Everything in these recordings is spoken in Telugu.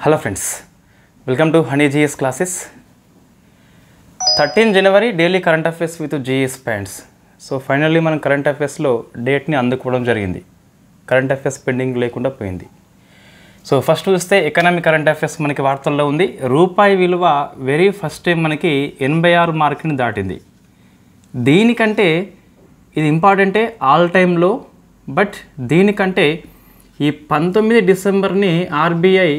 Hello friends, welcome to Honey GS classes. 13 January daily current affairs with GS pants. So finally మనం current affairs లో డేట్ ని అందుకోవడం జరిగింది. కరెంట్ అఫైర్స్ పెండింగ్ లేకుండా పోయింది. సో ఫస్ట్ చూస్తే ఎకనామిక్ కరెంట్ అఫైర్స్ మనకి వార్తల్లో ఉంది. రూపాయి విలువ వెరీ ఫస్ట్ టైం మనకి 86 మార్కుని దాటింది. దీనికంటే ఇది ఇంపార్టెంటే ఆల్ టైంలో, బట్ దీనికంటే ఈ 19 డిసెంబర్ని ఆర్బీఐ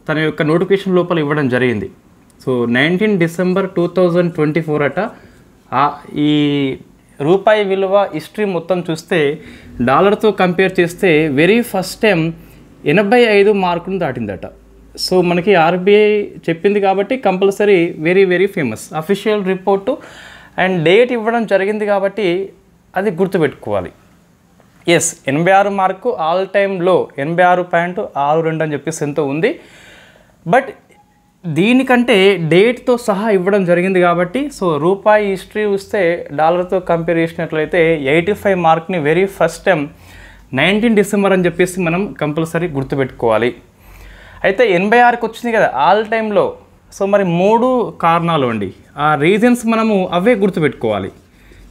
తన యొక్క నోటిఫికేషన్ లోపల ఇవ్వడం జరిగింది. సో 19 డిసెంబర్ 2024 అట. ఈ రూపాయి విలువ హిస్టరీ మొత్తం చూస్తే డాలర్తో కంపేర్ చేస్తే వెరీ ఫస్ట్ టైం 85 మార్కును దాటిందట. సో మనకి ఆర్బీఐ చెప్పింది కాబట్టి compulsory very famous official report and date ఇవ్వడం జరిగింది కాబట్టి అది గుర్తుపెట్టుకోవాలి. ఎస్, 86 మార్కు ఆల్ టైమ్ లో 86.62 అని చెప్పేసి ఎంతో ఉంది. బట్ దీనికంటే డేట్తో సహా ఇవ్వడం జరిగింది కాబట్టి సో రూపాయి హిస్టరీ చూస్తే డాలర్తో కంపేర్ చేసినట్లయితే 85 మార్క్ని వెరీ ఫస్ట్ టైం 19 డిసెంబర్ అని చెప్పేసి మనం కంపల్సరీ గుర్తుపెట్టుకోవాలి. అయితే 86కి వచ్చింది కదా ఆల్ టైంలో. సో మరి 3 కారణాలు అండి, ఆ రీజన్స్ మనము అవే గుర్తుపెట్టుకోవాలి.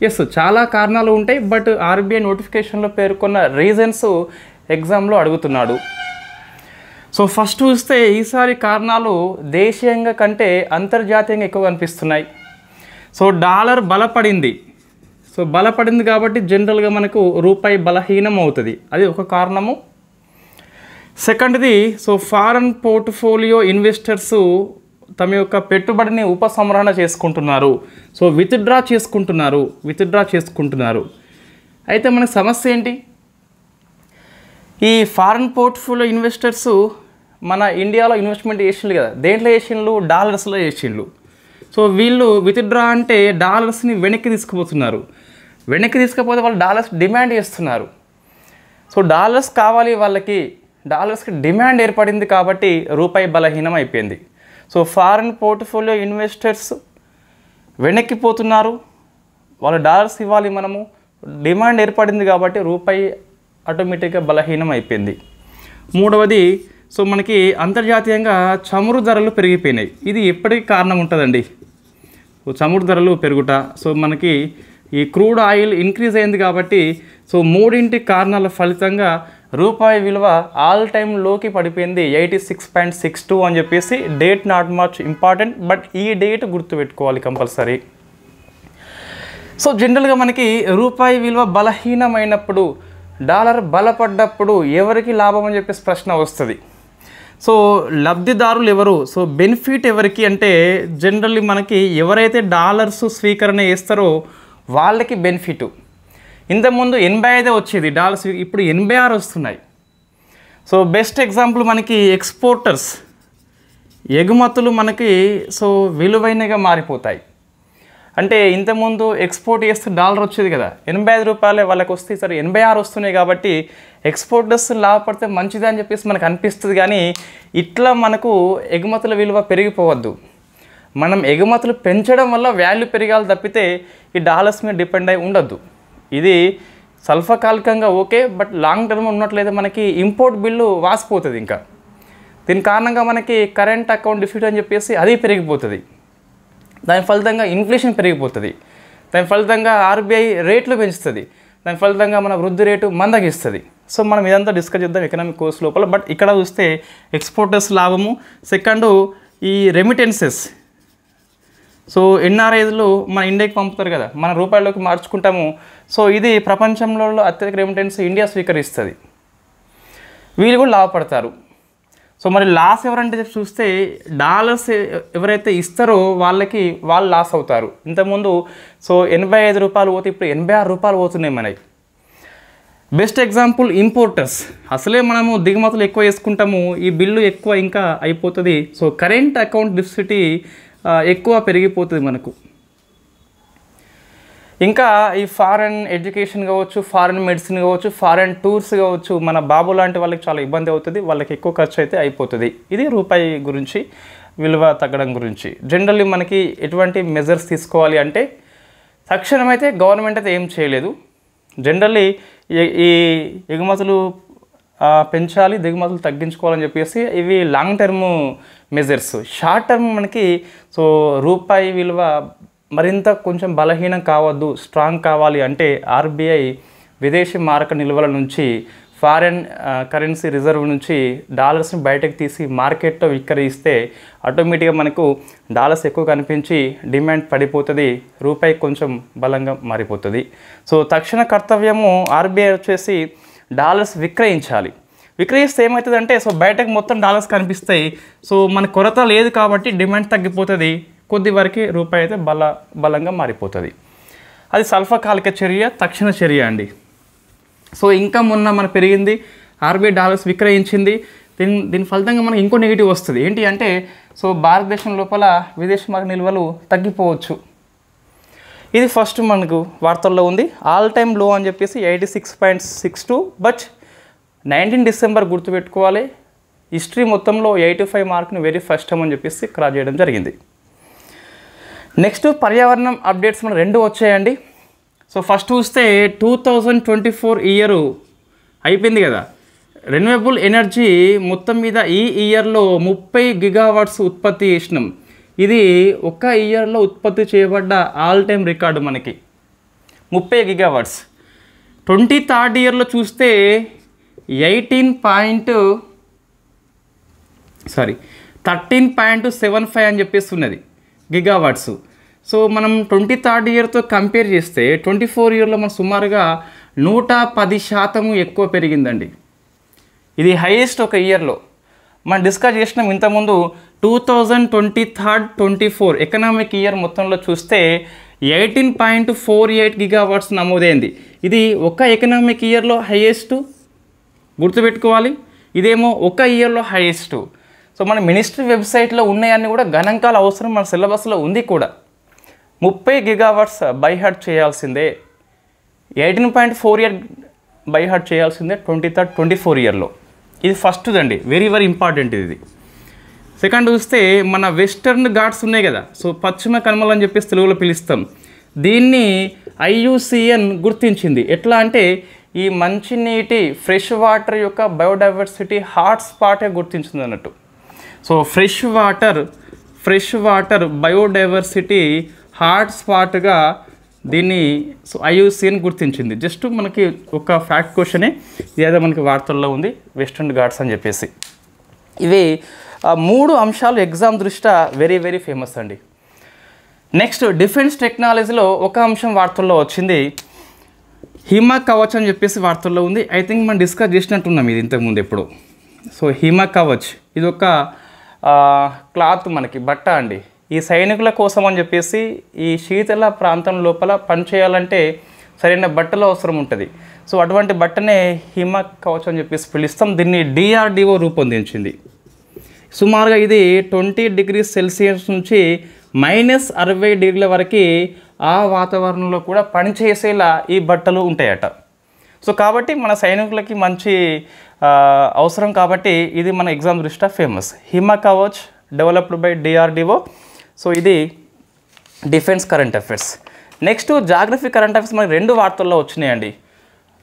ఎస్, చాలా కారణాలు ఉంటాయి, బట్ ఆర్బీఐ నోటిఫికేషన్లో పేర్కొన్న రీజన్స్ ఎగ్జామ్లో అడుగుతున్నాడు. సో ఫస్ట్ చూస్తే ఈసారి కారణాలు దేశీయంగా కంటే అంతర్జాతీయంగా ఎక్కువ కనిపిస్తున్నాయి. సో డాలర్ బలపడింది. సో బలపడింది కాబట్టి జనరల్గా మనకు రూపాయి బలహీనం అవుతుంది, అది ఒక కారణము. సెకండ్ది, సో ఫారెన్ పోర్ట్ఫోలియో ఇన్వెస్టర్స్ తమ యొక్క పెట్టుబడిని ఉపసంహరణ చేసుకుంటున్నారు. సో విత్డ్రా చేసుకుంటున్నారు. అయితే మనకి సమస్య ఏంటి? ఈ ఫారెన్ పోర్ట్ఫోలియో ఇన్వెస్టర్స్ మన ఇండియాలో ఇన్వెస్ట్మెంట్ చేసిండ్రు కదా, దేంట్లో చేసిండ్రు? డాలర్స్లో చేసిండ్రు. సో వీళ్ళు విత్డ్రా అంటే డాలర్స్ని వెనక్కి తీసుకుపోతున్నారు. వెనక్కి తీసుకుపోతే వాళ్ళు డాలర్స్ డిమాండ్ చేస్తున్నారు. సో డాలర్స్ కావాలి వాళ్ళకి, డాలర్స్కి డిమాండ్ ఏర్పడింది కాబట్టి రూపాయి బలహీనం అయిపోయింది. సో ఫారెన్ పోర్ట్ఫోలియో ఇన్వెస్టర్స్ వెనక్కిపోతున్నారు, వాళ్ళు డాలర్స్ ఇవ్వాలి, మనము డిమాండ్ ఏర్పడింది కాబట్టి రూపాయి ఆటోమేటిక్గా బలహీనం అయిపోయింది. మూడవది, సో మనకి అంతర్జాతీయంగా చమురు ధరలు పెరిగిపోయినాయి. ఇది ఎప్పటికీ కారణం ఉంటుందండి, చమురు ధరలు పెరుగుట. సో మనకి ఈ క్రూడ్ ఆయిల్ ఇంక్రీజ్ అయింది కాబట్టి సో 3 కారణాల ఫలితంగా రూపాయి విలువ ఆల్ టైమ్ లోకి పడిపోయింది 86.62 అని చెప్పేసి. Date not much important, but ఈ డేట్ గుర్తుపెట్టుకోవాలి కంపల్సరీ. సో జనరల్గా మనకి రూపాయి విలువ బలహీనమైనప్పుడు, డాలర్ బలపడ్డప్పుడు ఎవరికి లాభం అని చెప్పేసి ప్రశ్న వస్తుంది. సో లబ్ధిదారులు ఎవరు? సో బెనిఫిట్ ఎవరికి అంటే జనరల్లీ మనకి ఎవరైతే డాలర్స్ స్వీకరణ చేస్తారో వాళ్ళకి బెనిఫిట్. ఇంతకుముందు 85 వచ్చేది డాలర్స్, ఇప్పుడు 86 వస్తున్నాయి. సో బెస్ట్ ఎగ్జాంపుల్ మనకి ఎక్స్పోర్టర్స్, ఎగుమతులు మనకి సో విలువైనగా మారిపోతాయి. అంటే ఇంతకుముందు ఎక్స్పోర్ట్ చేస్తే డాలర్ వచ్చేది కదా, 85 రూపాయలే వాళ్ళకి వస్తే సరే 86 వస్తున్నాయి కాబట్టి ఎక్స్పోర్టర్స్ లాభపడితే మంచిది అని చెప్పేసి మనకు అనిపిస్తుంది. కానీ ఇట్లా మనకు ఎగుమతుల విలువ పెరిగిపోవద్దు. మనం ఎగుమతులు పెంచడం వల్ల వాల్యూ పెరగాలి తప్పితే ఈ డాలర్స్ మీద డిపెండ్ అయి ఉండొద్దు. ఇది స్వల్పకాలికంగా ఓకే, బట్ లాంగ్ టర్మ్ ఉన్నట్లయితే మనకి ఇంపోర్ట్ బిల్లు వాసిపోతుంది. ఇంకా దీని కారణంగా మనకి కరెంట్ అకౌంట్ డిఫిసిట్ అని చెప్పేసి అది పెరిగిపోతుంది. దాని ఫలితంగా ఇన్ఫ్లేషన్ పెరిగిపోతుంది. దాని ఫలితంగా ఆర్బీఐ రేట్లు పెంచుతుంది. దాని ఫలితంగా మన వృద్ధి రేటు మందగిస్తుంది. సో మనం ఇదంతా డిస్కస్ చేద్దాం ఎకనామిక్ కోర్స్ లోపల. బట్ ఇక్కడ చూస్తే ఎక్స్పోర్టర్స్ లాభము. సెకండ్, ఈ రెమిటెన్సెస్. సో ఎన్ఆర్ఐలు మన ఇండియాకి పంపుతారు కదా, మన రూపాయల్లోకి మార్చుకుంటాము. సో ఇది ప్రపంచంలో అత్యధిక రెమిటెన్స్ ఇండియా స్వీకరిస్తుంది. వీళ్ళు కూడా లాభపడతారు. సో మరి లాస్ ఎవరంటే చూస్తే డాలర్స్ ఎవరైతే ఇస్తారో వాళ్ళు లాస్ అవుతారు. ఇంతకుముందు సో 85 రూపాయలు పోతే ఇప్పుడు 86 రూపాయలు పోతున్నాయి మనకి. Best example importers. అసలే మనము దిగుమతులు ఎక్కువ వేసుకుంటాము, ఈ బిల్లు ఎక్కువ ఇంకా అయిపోతుంది. సో కరెంట్ అకౌంట్ డిఫిసిట్ ఎక్కువ పెరిగిపోతుంది మనకు. ఇంకా ఈ ఫారెన్ ఎడ్యుకేషన్ కావచ్చు, ఫారెన్ మెడిసిన్ కావచ్చు, ఫారెన్ టూర్స్ కావచ్చు, మన బాబు లాంటి వాళ్ళకి చాలా ఇబ్బంది అవుతుంది, వాళ్ళకి ఎక్కువ ఖర్చు అయితే అయిపోతుంది. ఇది రూపాయి గురించి, విలువ తగ్గడం గురించి. జనరల్లీ మనకి ఎటువంటి మెజర్స్ తీసుకోవాలి అంటే తక్షణమైతే గవర్నమెంట్ అయితే ఏం చేయలేదు. జనరల్లీ ఈ ఎగుమతులు పెంచాలి, దిగుమతులు తగ్గించుకోవాలని చెప్పేసి ఇవి long term measures. Short term మనకి సో రూపాయి విలువ మరింత కొంచెం బలహీనం కావద్దు, స్ట్రాంగ్ కావాలి అంటే ఆర్బీఐ విదేశీ మారక నిల్వల నుంచి ఫారెన్ కరెన్సీ రిజర్వ్ నుంచి డాలర్స్ని బయటకు తీసి మార్కెట్లో విక్రయిస్తే ఆటోమేటిక్గా మనకు డాలర్స్ ఎక్కువ కనిపించి డిమాండ్ పడిపోతుంది, రూపాయి కొంచెం బలంగా మారిపోతుంది. సో తక్షణ కర్తవ్యము ఆర్బీఐ వచ్చేసి డాలర్స్ విక్రయించాలి. విక్రయిస్తే ఏమవుతుందంటే సో బయటకు మొత్తం డాలర్స్ కనిపిస్తాయి. సో మన కొరత లేదు కాబట్టి డిమాండ్ తగ్గిపోతుంది, కొద్ది వరకు రూపాయి అయితే బలంగా మారిపోతుంది. అది స్వల్పకాలిక చర్య, తక్షణ చర్య అండి. సో ఇంకా మొన్న మనకు పెరిగింది, ఆర్బీఐ డాలర్స్ విక్రయించింది, దీని ఫలితంగా మనకు ఇంకో నెగిటివ్ వస్తుంది. ఏంటి అంటే సో భారతదేశం లోపల విదేశీ మారక నిల్వలు తగ్గిపోవచ్చు. ఇది ఫస్ట్ మనకు వార్తల్లో ఉంది. ఆల్ టైమ్ లో అని చెప్పేసి 86.62, బట్ 19 డిసెంబర్ గుర్తుపెట్టుకోవాలి, హిస్టరీ మొత్తంలో 85 మార్క్ని వెరీ ఫస్ట్ టైం అని చెప్పేసి క్రాస్ చేయడం జరిగింది. నెక్స్ట్ పర్యావరణం అప్డేట్స్ మన 2 వచ్చాయండి. సో ఫస్ట్ చూస్తే 2024 ఇయర్ అయిపోయింది కదా, రెన్యూవబుల్ ఎనర్జీ మొత్తం మీద ఈ ఇయర్లో 30 గిగావాట్స్ ఉత్పత్తి చేసినాం. ఇది ఒక ఇయర్లో ఉత్పత్తి చేయబడ్డ ఆల్ టైమ్ రికార్డు మనకి 30 గిగావాట్స్. 23rd ఇయర్లో చూస్తే 13.75 అని చెప్పేసి ఉన్నది గిగావాట్స్. సో మనం 23rd ఇయర్తో కంపేర్ చేస్తే 24 ఇయర్లో మనం సుమారుగా 110% ఎక్కువ పెరిగిందండి. ఇది హైయెస్ట్ ఒక ఇయర్లో. మనం డిస్కస్ చేసినాం ఇంతకుముందు 2023-24 ఎకనామిక్ ఇయర్ మొత్తంలో చూస్తే 18.48 గిగావాట్స్ నమోదైంది. ఇది ఒక ఎకనామిక్ ఇయర్లో హైయెస్ట్, గుర్తుపెట్టుకోవాలి. ఇదేమో ఒక ఇయర్లో హైయెస్ట్. సో మన మినిస్ట్రీ వెబ్సైట్లో ఉన్నాయన్నీ కూడా గణాంకాల అవసరం మన సిలబస్లో ఉంది కూడా. 30 గిగావాట్స్ బై హార్ట్ చేయాల్సిందే, 18.48 బై హార్ట్ చేయాల్సిందే 23-24 ఇయర్లో. ఇది ఫస్ట్ది అండి, వెరీ వెరీ ఇంపార్టెంట్ ఇది. సెకండ్ చూస్తే మన వెస్టర్న్ ఘాట్స్ ఉన్నాయి కదా, సో పశ్చిమ కనుమలు అని చెప్పేసి తెలుగులో పిలుస్తాం. దీన్ని IUCN గుర్తించింది. ఎట్లా అంటే ఈ మంచినీటి ఫ్రెష్ వాటర్ యొక్క బయోడైవర్సిటీ హాట్ స్పాటే గుర్తించింది అన్నట్టు. So fresh water biodiversity hot స్పాట్గా దీన్ని సో IUCN గుర్తించింది. జస్ట్ మనకి ఒక ఫ్యాక్ట్ క్వశ్చనే, ఇదేదో మనకి వార్తల్లో ఉంది, వెస్టర్న్ ఘాట్స్ అని చెప్పేసి. ఇవి 3 అంశాలు ఎగ్జామ్ దృష్ట్యా వెరీ వెరీ ఫేమస్ అండి. నెక్స్ట్ డిఫెన్స్ టెక్నాలజీలో ఒక అంశం వార్తల్లో వచ్చింది, హిమ కవచ్ అని చెప్పేసి వార్తల్లో ఉంది. ఐ థింక్ మనం డిస్కస్ చేసినట్టున్నాం ఇది ఇంతకుముందు ఎప్పుడు. సో హిమ కవచ్ ఇది ఒక క్లాత్ మనకి బట్ట అండి. ఈ సైనికుల కోసం అని చెప్పేసి ఈ శీతల ప్రాంతం లోపల పనిచేయాలంటే సరైన బట్టలు అవసరం ఉంటుంది. సో అటువంటి బట్టనే హిమ కవచ్ అని చెప్పేసి పిలుస్తాం. దీన్ని DRDO రూపొందించింది. సుమారుగా ఇది 20 డిగ్రీ సెల్సియస్ నుంచి -60 డిగ్రీల వరకు ఆ వాతావరణంలో కూడా పనిచేసేలా ఈ బట్టలు ఉంటాయట. సో కాబట్టి మన సైనికులకి మంచి అవసరం కాబట్టి ఇది మన ఎగ్జామ్ దృష్ట్యా famous. Him Kavach developed by DRDO. So ఇది defence current affairs. Next geography current affairs మనకి 2 వార్తల్లో వచ్చినాయండి.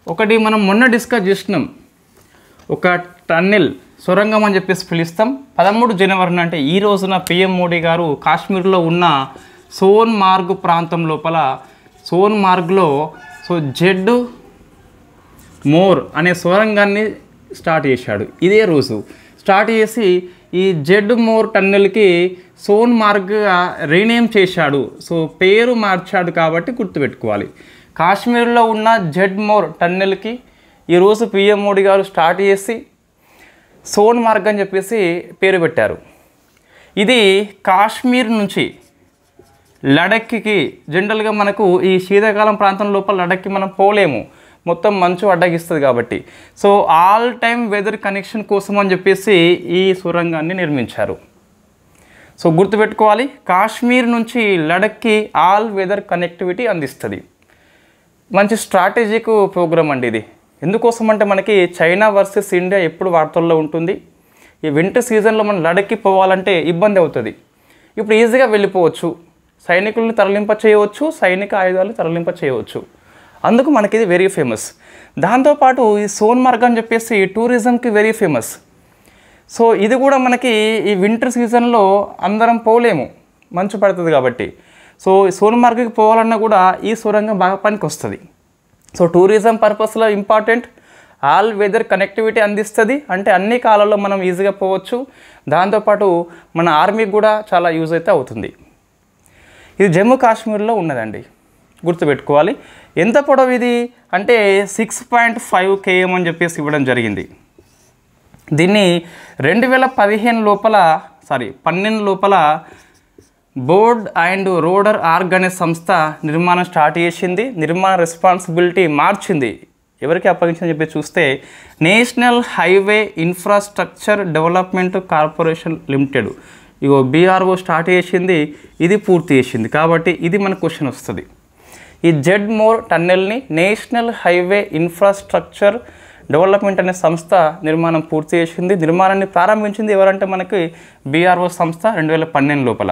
ఒకటి మనం మొన్న డిస్కస్ చేసినాం, ఒక టన్నెల్ సొరంగం అని చెప్పేసి పిలుస్తాం. 13 జనవరిన అంటే ఈ రోజున PM మోడీ గారు కాశ్మీర్లో ఉన్న సోన్మార్గ్ ప్రాంతం లోపల సోన్మార్గ్లో సో జెడ్ మోర్ అనే సొరంగాన్ని స్టార్ట్ చేశాడు. ఇదే రోజు స్టార్ట్ చేసి ఈ జెడ్ మోర్ టన్నెల్కి సోన్మార్గ్గా రీనేమ్ చేశాడు. సో పేరు మార్చాడు కాబట్టి గుర్తుపెట్టుకోవాలి. కాశ్మీర్లో ఉన్న జెడ్ మోర్ టన్నెల్కి ఈరోజు PM మోడీ గారు స్టార్ట్ చేసి సోన్మార్గ్ అని చెప్పేసి పేరు పెట్టారు. ఇది కాశ్మీర్ నుంచి లడఖ్కి, జనరల్గా మనకు ఈ శీతాకాలం ప్రాంతం లోపల లడఖ్కి మనం పోలేము, మొత్తం మంచు అడ్డగిస్తుంది కాబట్టి. So all time weather connection కోసం అని చెప్పేసి ఈ సొరంగాన్ని నిర్మించారు. సో గుర్తుపెట్టుకోవాలి, కాశ్మీర్ నుంచి లడఖ్కి ఆల్ వెదర్ కనెక్టివిటీ అందిస్తుంది. మంచి స్ట్రాటజిక్ ప్రోగ్రామ్ అండి ఇది. ఎందుకోసం అంటే మనకి చైనా వర్సెస్ ఇండియా ఎప్పుడు వార్తల్లో ఉంటుంది. ఈ వింటర్ సీజన్లో మనం లడఖ్కి పోవాలంటే ఇబ్బంది అవుతుంది. ఇప్పుడు ఈజీగా వెళ్ళిపోవచ్చు, సైనికులను తరలింప చేయవచ్చు, సైనిక ఆయుధాలు తరలింప చేయవచ్చు. అందుకు మనకి ఇది వెరీ ఫేమస్. దాంతోపాటు ఈ సోన్మార్గ్ అని చెప్పేసి టూరిజంకి వెరీ ఫేమస్. సో ఇది కూడా మనకి ఈ వింటర్ సీజన్లో అందరం పోలేము, మంచు పడుతుంది కాబట్టి. సో సోన్మార్గ్కి పోవాలన్నా కూడా ఈ సొరంగం బాగా పనికి వస్తుంది. సో టూరిజం పర్పస్లో ఇంపార్టెంట్, ఆల్ వెదర్ కనెక్టివిటీ అందిస్తుంది, అంటే అన్ని కాలాల్లో మనం ఈజీగా పోవచ్చు. దాంతోపాటు మన ఆర్మీకి కూడా చాలా యూజ్ అయితే అవుతుంది. ఇది జమ్మూ కాశ్మీర్లో ఉన్నదండి, గుర్తుపెట్టుకోవాలి. ఎంత పొడవు ఇది అంటే 6.5 km అని చెప్పేసి ఇవ్వడం జరిగింది. దీన్ని 2012 లోపల బోర్డ్ అండ్ రోడర్ ఆర్గ్ అనే సంస్థ నిర్మాణం స్టార్ట్ చేసింది. నిర్మాణ రెస్పాన్సిబిలిటీ మార్చింది, ఎవరికి అప్పగించని చెప్పి చూస్తే national highway infrastructure development corporation limited. ఇగో BRO స్టార్ట్ చేసింది, ఇది పూర్తి చేసింది. కాబట్టి ఇది మన క్వశ్చన్ వస్తుంది. ఈ జెడ్మోర్ టన్నెల్ని నేషనల్ హైవే ఇన్ఫ్రాస్ట్రక్చర్ డెవలప్మెంట్ అనే సంస్థ నిర్మాణం పూర్తి చేసింది. నిర్మాణాన్ని ప్రారంభించింది ఎవరంటే మనకి BRO సంస్థ 2012 లోపల.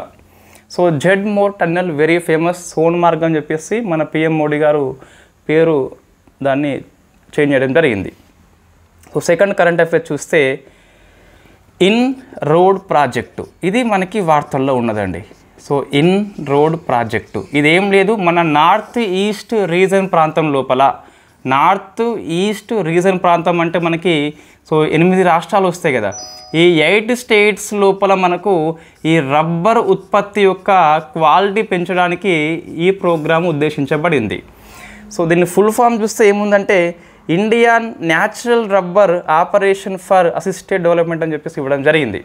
So Zmorh tunnel very famous. Sonamarg అని చెప్పేసి మన PM మోడీ గారు పేరు దాన్ని చేంజ్ చేయడం జరిగింది. సో సెకండ్ కరెంట్ అఫైర్స్ చూస్తే ఇన్ రోడ్ ప్రాజెక్టు, ఇది మనకి వార్తల్లో ఉన్నదండి. సో ఇన్ రోడ్ ప్రాజెక్టు ఇదేం లేదు, మన నార్త్ ఈస్ట్ రీజన్ ప్రాంతం లోపల, నార్త్ ఈస్ట్ రీజన్ ప్రాంతం అంటే మనకి సో 8 రాష్ట్రాలు వస్తాయి కదా, ఈ 8 స్టేట్స్ లోపల మనకు ఈ రబ్బర్ ఉత్పత్తి యొక్క క్వాలిటీ పెంచడానికి ఈ ప్రోగ్రామ్ ఉద్దేశించబడింది. సో దీన్ని ఫుల్ ఫామ్ చూస్తే ఏముందంటే Indian natural rubber operation for assisted development అని చెప్పేసి ఇవ్వడం జరిగింది.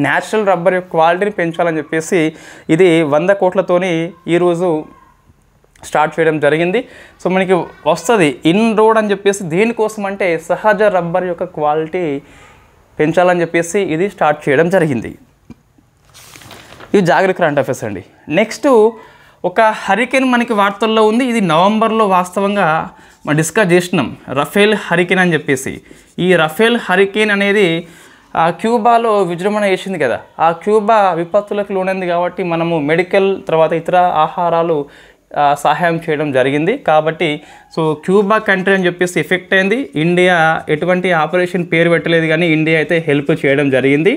న్యాచురల్ రబ్బర్ యొక్క క్వాలిటీని పెంచాలని చెప్పేసి ఇది 100 కోట్లతోని ఈరోజు స్టార్ట్ చేయడం జరిగింది. సో మనకి వస్తుంది ఇన్ రోడ్ అని చెప్పేసి, దేనికోసం అంటే సహజ రబ్బర్ యొక్క క్వాలిటీ పెంచాలని చెప్పేసి ఇది స్టార్ట్ చేయడం జరిగింది. ఇది జాగ్రత్త కరెంట్ అఫైర్స్ అండి. నెక్స్ట్ ఒక హరికేన్ మనకి వార్తల్లో ఉంది. ఇది నవంబర్లో వాస్తవంగా మనం డిస్కస్ చేసినాం, రఫేల్ హరికేన్ అని చెప్పేసి. ఈ రఫేల్ హరికేన్ అనేది క్యూబాలో విజృంభణ చేసింది కదా, ఆ క్యూబా విపత్తులకు లోనైంది కాబట్టి మనము మెడికల్ తర్వాత ఇతర ఆహారాలు సహాయం చేయడం జరిగింది. కాబట్టి సో క్యూబా కంట్రీ అని చెప్పేసి ఎఫెక్ట్ అయింది. ఇండియా ఎటువంటి ఆపరేషన్ పేరు పెట్టలేదు, కానీ ఇండియా అయితే హెల్ప్ చేయడం జరిగింది.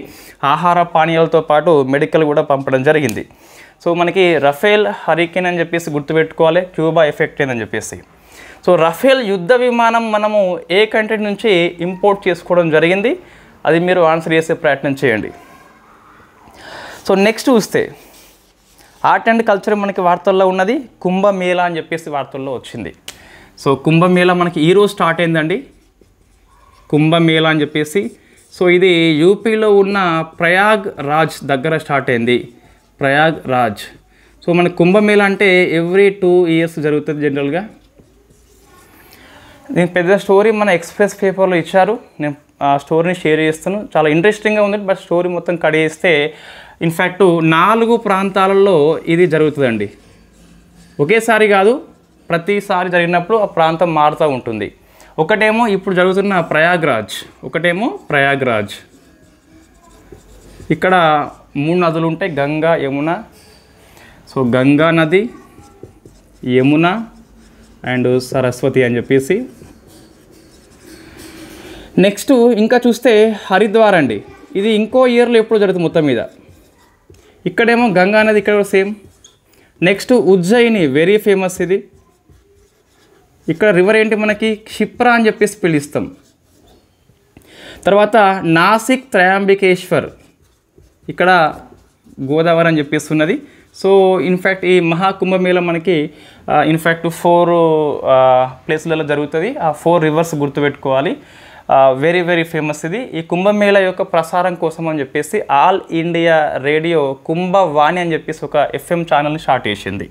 ఆహార పానీయాలతో పాటు మెడికల్ కూడా పంపడం జరిగింది. సో మనకి రఫేల్ హరికేన్ అని చెప్పేసి గుర్తుపెట్టుకోవాలి, క్యూబా ఎఫెక్ట్ అయిందని చెప్పేసి. సో రఫేల్ యుద్ధ విమానం మనము ఏ కంట్రీ నుంచి ఇంపోర్ట్ చేసుకోవడం జరిగింది, అది మీరు ఆన్సర్ చేసే ప్రయత్నం చేయండి. సో నెక్స్ట్ చూస్తే ఆర్ట్ అండ్ కల్చర్ మనకి వార్తల్లో ఉన్నది. కుంభమేళా అని చెప్పేసి వార్తల్లో వచ్చింది. సో కుంభమేళా మనకి ఈరోజు స్టార్ట్ అయిందండి, కుంభమేళా అని చెప్పేసి. సో ఇది యూపీలో ఉన్న ప్రయాగ్ రాజ్ దగ్గర స్టార్ట్ అయింది, ప్రయాగ్ రాజ్. సో మన కుంభమేళా అంటే ఎవ్రీ 2 years జరుగుతుంది జనరల్గా. నేను పెద్ద స్టోరీ మన ఎక్స్ప్రెస్ పేపర్లో ఇచ్చారు, నేను ఆ స్టోరీని షేర్ చేస్తాను. చాలా ఇంట్రెస్టింగ్గా ఉంది, బట్ స్టోరీ మొత్తం కడిగేస్తే ఇన్ఫ్యాక్ట్ 4 ప్రాంతాలలో ఇది జరుగుతుందండి. ఒకేసారి కాదు, ప్రతిసారి జరిగినప్పుడు ఆ ప్రాంతం మారుతూ ఉంటుంది. ఒకటేమో ఇప్పుడు జరుగుతున్న ప్రయాగ్రాజ్, ఒకటేమో ప్రయాగ్రాజ్. ఇక్కడ 3 నదులు ఉంటాయి, గంగా యమున. సో గంగా నది, యమున అండ్ సరస్వతి అని చెప్పేసి. నెక్స్ట్ ఇంకా చూస్తే హరిద్వార్ అండి, ఇది ఇంకో ఇయర్లో ఎప్పుడు జరుగుతుంది మొత్తం మీద. ఇక్కడేమో గంగా నది, ఇక్కడ same. Next Ujjain very famous ఇది. ఇక్కడ రివర్ ఏంటి మనకి క్షిప్రా అని చెప్పేసి పిలుస్తాం. తర్వాత నాసిక్ త్రయాంబకేశ్వర్, ఇక్కడ గోదావరి అని చెప్పేసి ఉన్నది. సో ఇన్ఫ్యాక్ట్ ఈ మహాకుంభమేళా మనకి ఇన్ఫ్యాక్ట్ 4 ప్లేసులలో జరుగుతుంది. ఆ 4 rivers గుర్తుపెట్టుకోవాలి, వెరీ వెరీ ఫేమస్ ఇది. ఈ కుంభమేళా యొక్క ప్రసారం కోసం అని చెప్పేసి ఆల్ ఇండియా రేడియో కుంభవాణి అని చెప్పేసి ఒక FM ఛానల్ని స్టార్ట్ చేసింది.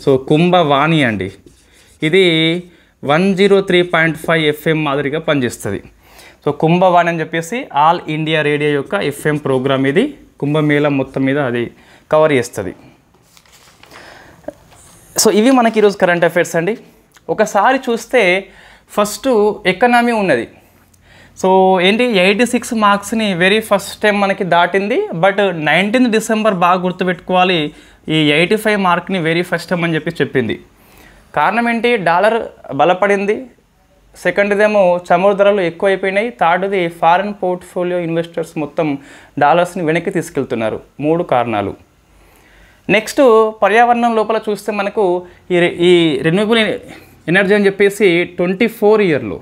సో కుంభవాణి అండి, ఇది 103.5 FM మాదిరిగా పనిచేస్తుంది. సో కుంభవాణి అని చెప్పేసి ఆల్ ఇండియా రేడియో యొక్క FM ప్రోగ్రామ్ ఇది. కుంభమేళా మొత్తం మీద అది కవర్ చేస్తుంది. సో ఇవి మనకి ఈరోజు కరెంట్ అఫైర్స్ అండి. ఒకసారి చూస్తే ఫస్ట్ ఎకనామీ ఉన్నది. సో ఏంటి 86 మార్క్స్ని వెరీ ఫస్ట్ టైం మనకి దాటింది. బట్ 19 డిసెంబర్ బాగా గుర్తుపెట్టుకోవాలి, ఈ 85 మార్క్ని వెరీ ఫస్ట్ టైం అని చెప్పి చెప్పింది. కారణం ఏంటి, డాలర్ బలపడింది, సెకండ్దేమో చమురు ధరలు ఎక్కువైపోయినాయి, థర్డ్ది ఫారిన్ పోర్ట్ఫోలియో ఇన్వెస్టర్స్ మొత్తం డాలర్స్ని వెనక్కి తీసుకెళ్తున్నారు. 3 కారణాలు. నెక్స్ట్ పర్యావరణం లోపల చూస్తే మనకు ఈ రెన్యూబుల్ ఎనర్జీ అని చెప్పేసి 24 ఇయర్లో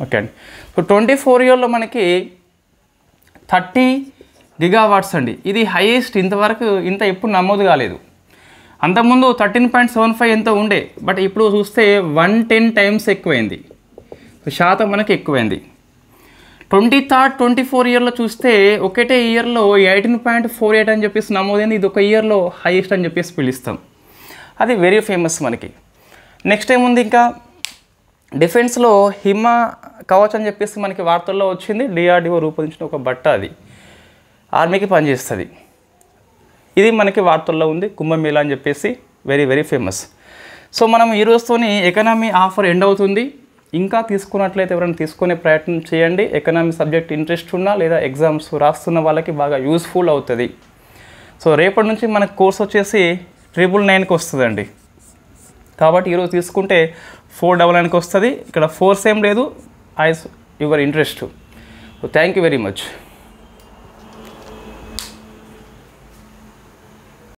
ఓకే అండి. సో 24 ఇయర్లో మనకి 30 గిగావాట్స్ అండి. ఇది హైయెస్ట్, ఇంతవరకు ఇంత ఎప్పుడు నమోదు కాలేదు. అంతకుముందు 13.75 ఎంతో ఉండే, బట్ ఇప్పుడు చూస్తే 110 టైమ్స్ ఎక్కువైంది, శాతం మనకి ఎక్కువైంది. 24 ఇయర్లో చూస్తే ఒకటే ఇయర్లో 18.48 అని చెప్పేసి నమోదైంది. ఇది ఒక ఇయర్లో హైయెస్ట్ అని చెప్పేసి పిలుస్తాం. అది వెరీ ఫేమస్ మనకి. నెక్స్ట్ ఏముంది ఇంకా డిఫెన్స్లో హిమ కవచ్ అని చెప్పేసి మనకి వార్తల్లో వచ్చింది. డిఆర్డిఓ రూపొందించిన ఒక బట్ట, అది ఆర్మీకి పనిచేస్తుంది. ఇది మనకి వార్తల్లో ఉంది. కుంభమేళా అని చెప్పేసి వెరీ ఫేమస్. సో మనం ఈ రోజుతోని ఎకనామీ ఆఫర్ ఎండ్ అవుతుంది. ఇంకా తీసుకున్నట్లయితే ఎవరైనా తీసుకునే ప్రయత్నం చేయండి. ఎకనామీ సబ్జెక్ట్ ఇంట్రెస్ట్ ఉన్నా లేదా ఎగ్జామ్స్ రాస్తున్న వాళ్ళకి బాగా యూస్ఫుల్ అవుతుంది. సో రేపటి నుంచి మనకు కోర్స్ వచ్చేసి 999కి వస్తుందండి. కాబట్టి ఈరోజు తీసుకుంటే 499కి వస్తుంది. ఇక్కడ ఫోర్స్ ఏం లేదు, as your interest. So thank you very much.